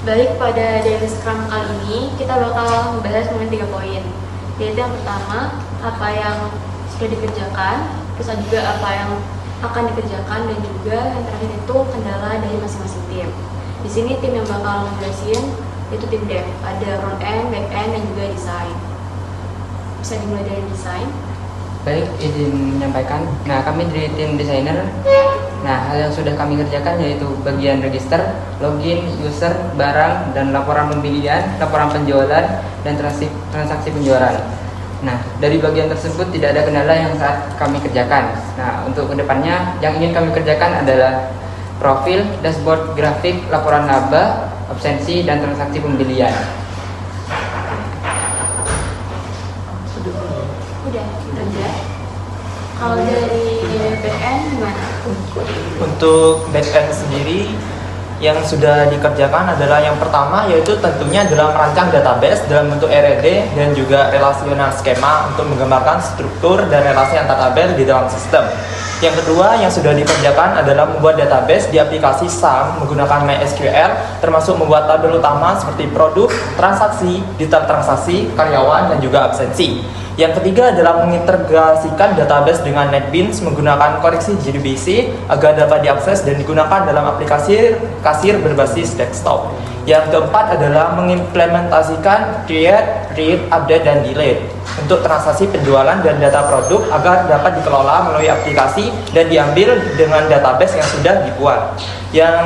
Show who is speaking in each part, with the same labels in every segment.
Speaker 1: Baik, pada daily scrum kali ini kita bakal membahas mengenai 3 poin. Yaitu yang pertama, apa yang sudah dikerjakan, terus juga apa yang akan dikerjakan, dan juga yang terakhir itu kendala dari masing-masing tim. Di sini tim yang bakal ngejelasin itu tim dev, ada front end, back end, dan juga desain. Bisa dimulai dari desain.
Speaker 2: Baik, izin menyampaikan. Nah, kami dari tim desainer. Nah, hal yang sudah kami kerjakan yaitu bagian register, login, user, barang, dan laporan pembelian, laporan penjualan, dan transaksi penjualan. Nah, dari bagian tersebut tidak ada kendala yang saat kami kerjakan. Nah, untuk kedepannya yang ingin kami kerjakan adalah profil, dashboard, grafik, laporan laba, absensi, dan transaksi pembelian.
Speaker 1: Udah. Kalau dari backend gimana?
Speaker 3: Untuk backend sendiri yang sudah dikerjakan adalah yang pertama yaitu tentunya dalam merancang database dalam bentuk RED dan juga relational schema untuk menggambarkan struktur dan relasi antar tabel di dalam sistem. Yang kedua yang sudah dikerjakan adalah membuat database di aplikasi SAM menggunakan MySQL, termasuk membuat tabel utama seperti produk, transaksi, detail transaksi, karyawan, dan juga absensi. Yang ketiga adalah mengintegrasikan database dengan NetBeans menggunakan koneksi JDBC agar dapat diakses dan digunakan dalam aplikasi kasir berbasis desktop. Yang keempat adalah mengimplementasikan create, read, update, dan delete untuk transaksi penjualan dan data produk agar dapat dikelola melalui aplikasi dan diambil dengan database yang sudah dibuat. Yang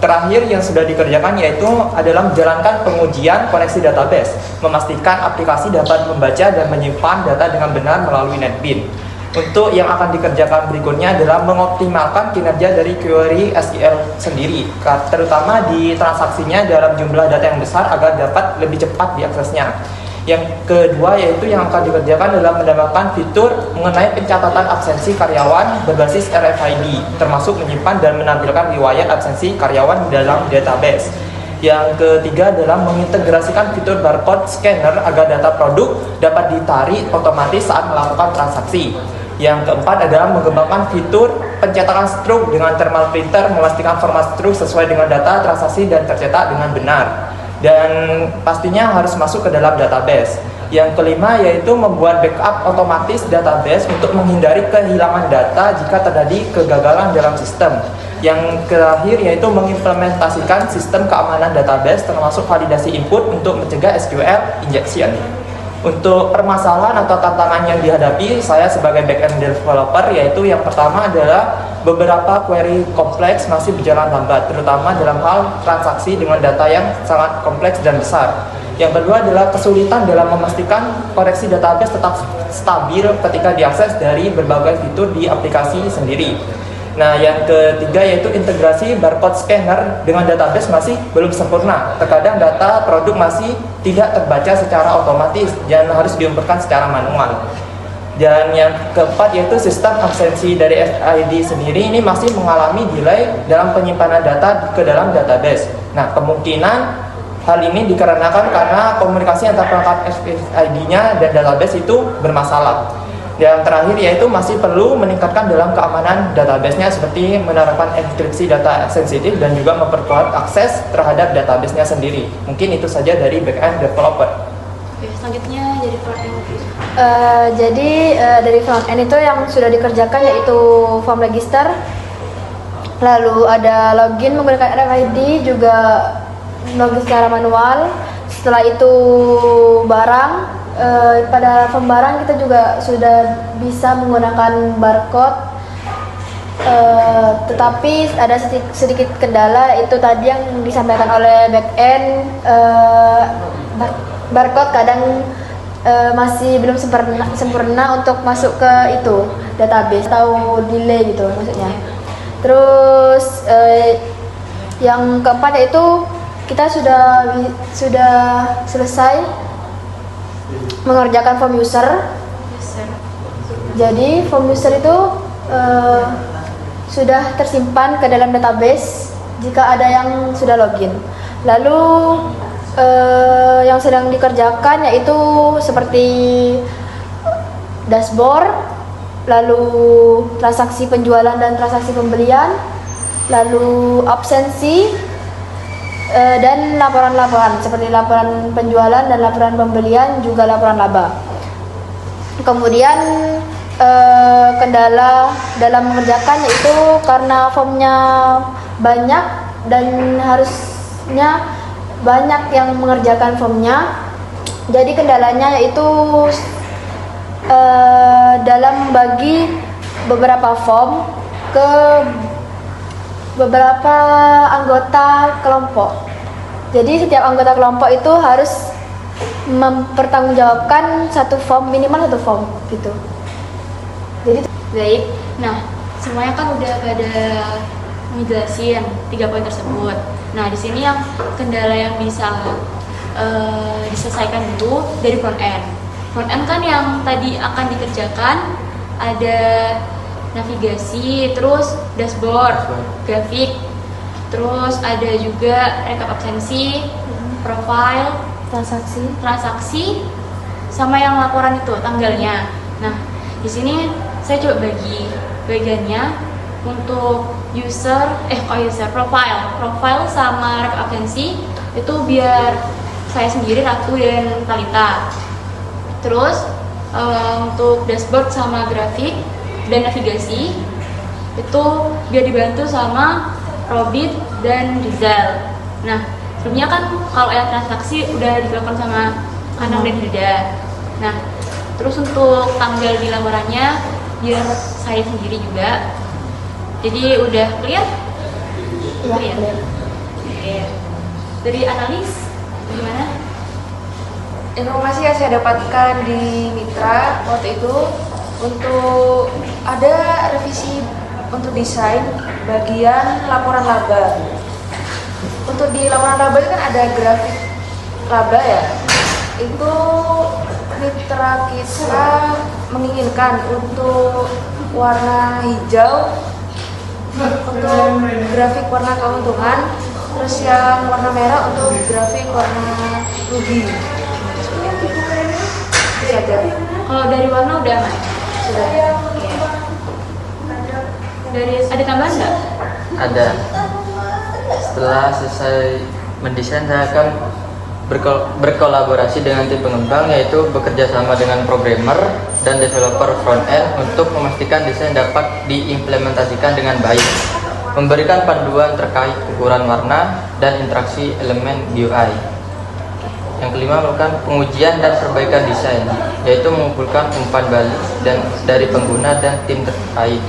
Speaker 3: terakhir yang sudah dikerjakan yaitu adalah menjalankan pengujian koneksi database, memastikan aplikasi dapat membaca dan menyimpan data dengan benar melalui NetBeans. Untuk yang akan dikerjakan berikutnya adalah mengoptimalkan kinerja dari query SQL sendiri, terutama di transaksinya dalam jumlah data yang besar agar dapat lebih cepat diaksesnya. Yang kedua yaitu yang akan dikerjakan adalah menambahkan fitur mengenai pencatatan absensi karyawan berbasis RFID, termasuk menyimpan dan menampilkan riwayat absensi karyawan dalam database. Yang ketiga adalah mengintegrasikan fitur barcode scanner agar data produk dapat ditarik otomatis saat melakukan transaksi. Yang keempat adalah mengembangkan fitur pencetakan struk dengan thermal printer, memastikan format struk sesuai dengan data transaksi dan tercetak dengan benar. Dan pastinya harus masuk ke dalam database. Yang kelima yaitu membuat backup otomatis database untuk menghindari kehilangan data jika terjadi kegagalan dalam sistem. Yang terakhir yaitu mengimplementasikan sistem keamanan database termasuk validasi input untuk mencegah SQL injection. Untuk permasalahan atau tantangan yang dihadapi saya sebagai backend developer yaitu yang pertama adalah beberapa query kompleks masih berjalan lambat, terutama dalam hal transaksi dengan data yang sangat kompleks dan besar. Yang kedua adalah kesulitan dalam memastikan koneksi database tetap stabil ketika diakses dari berbagai fitur di aplikasi sendiri. Nah, yang ketiga yaitu integrasi barcode scanner dengan database masih belum sempurna. Terkadang data produk masih tidak terbaca secara otomatis dan harus diinputkan secara manual. Dan yang keempat yaitu sistem absensi dari SID sendiri ini masih mengalami delay dalam penyimpanan data ke dalam database. Nah, kemungkinan hal ini dikarenakan karena komunikasi antara perangkat SID-nya dan database itu bermasalah. Yang terakhir yaitu masih perlu meningkatkan dalam keamanan database-nya seperti menerapkan enkripsi data sensitif dan juga memperkuat akses terhadap database-nya sendiri. Mungkin itu saja dari backend developer.
Speaker 1: Oke, selanjutnya dari front end.
Speaker 4: Dari front end itu yang sudah dikerjakan yaitu form register, lalu ada login menggunakan RFID, juga login secara manual. Setelah itu barang, pada pembarang kita juga sudah bisa menggunakan barcode, tetapi ada sedikit kendala itu tadi yang disampaikan oleh backend, barcode kadang masih belum sempurna untuk masuk ke itu database atau delay gitu maksudnya. Terus yang keempat yaitu kita sudah selesai mengerjakan form user. Jadi form user itu sudah tersimpan ke dalam database jika ada yang sudah login. Lalu yang sedang dikerjakan yaitu seperti dashboard, lalu transaksi penjualan dan transaksi pembelian, lalu absensi, dan laporan-laporan seperti laporan penjualan dan laporan pembelian juga laporan laba. Kemudian kendala dalam mengerjakan yaitu karena formnya banyak dan harusnya banyak yang mengerjakan formnya. Jadi kendalanya yaitu dalam membagi beberapa form ke beberapa anggota kelompok. Jadi setiap anggota kelompok itu harus mempertanggungjawabkan satu form, minimal satu form gitu. Jadi
Speaker 1: Baik, nah semuanya kan udah pada ngejelasin 3 poin tersebut. Nah di sini yang kendala yang bisa diselesaikan dulu dari front end. Front end kan yang tadi akan dikerjakan ada navigasi, terus dashboard, grafik, terus ada juga rekap absensi, profile, transaksi, sama yang laporan itu tanggalnya. Nah di sini saya coba bagi bagiannya untuk profile sama rekap absensi itu biar saya sendiri, Ratu dan Talita. Terus untuk dashboard sama grafik dan navigasi itu biar dibantu sama Robit dan Rizal. Nah sebelumnya kan kalau yang transaksi udah dilakukan sama Anang dan Hilda. Nah terus untuk tanggal di laporannya biar saya sendiri juga. Jadi udah clear?
Speaker 4: ya,
Speaker 1: Clear. Oke. Dari analis gimana?
Speaker 5: Informasi yang saya dapatkan di Mitra waktu itu untuk ada revisi untuk desain bagian laporan laba. Untuk di laporan laba itu kan ada grafik laba ya. Itu Mitra kita menginginkan untuk warna hijau untuk grafik warna keuntungan, terus yang warna merah untuk grafik warna rugi. Itu saja.
Speaker 1: Kalau dari warna udah aman?
Speaker 5: Sudah.
Speaker 1: Oke. Dari ada tambahan nggak?
Speaker 2: Ada. Setelah selesai mendesain, saya akan berkolaborasi dengan tim pengembang, yaitu bekerja sama dengan programmer dan developer front end untuk memastikan desain dapat diimplementasikan dengan baik, memberikan panduan terkait ukuran warna dan interaksi elemen GUI. Yang kelima, melakukan pengujian dan perbaikan desain, yaitu mengumpulkan umpan balik dari pengguna dan tim terkait,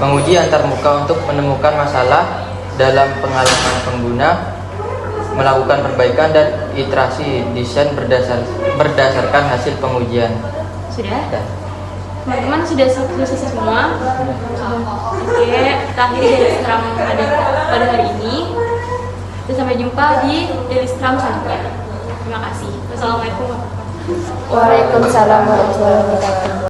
Speaker 2: menguji antarmuka untuk menemukan masalah dalam pengalaman pengguna, melakukan perbaikan dan iterasi desain berdasarkan hasil pengujian.
Speaker 1: Sudah? Teman-teman sudah selesai semua? Oke, kita akhiri dari Scrum pada hari ini. Dan sampai jumpa di Daily Scrum selanjutnya. Terima kasih. Wassalamualaikum warahmatullahi wabarakatuh.
Speaker 4: Waalaikumsalam warahmatullahi wabarakatuh.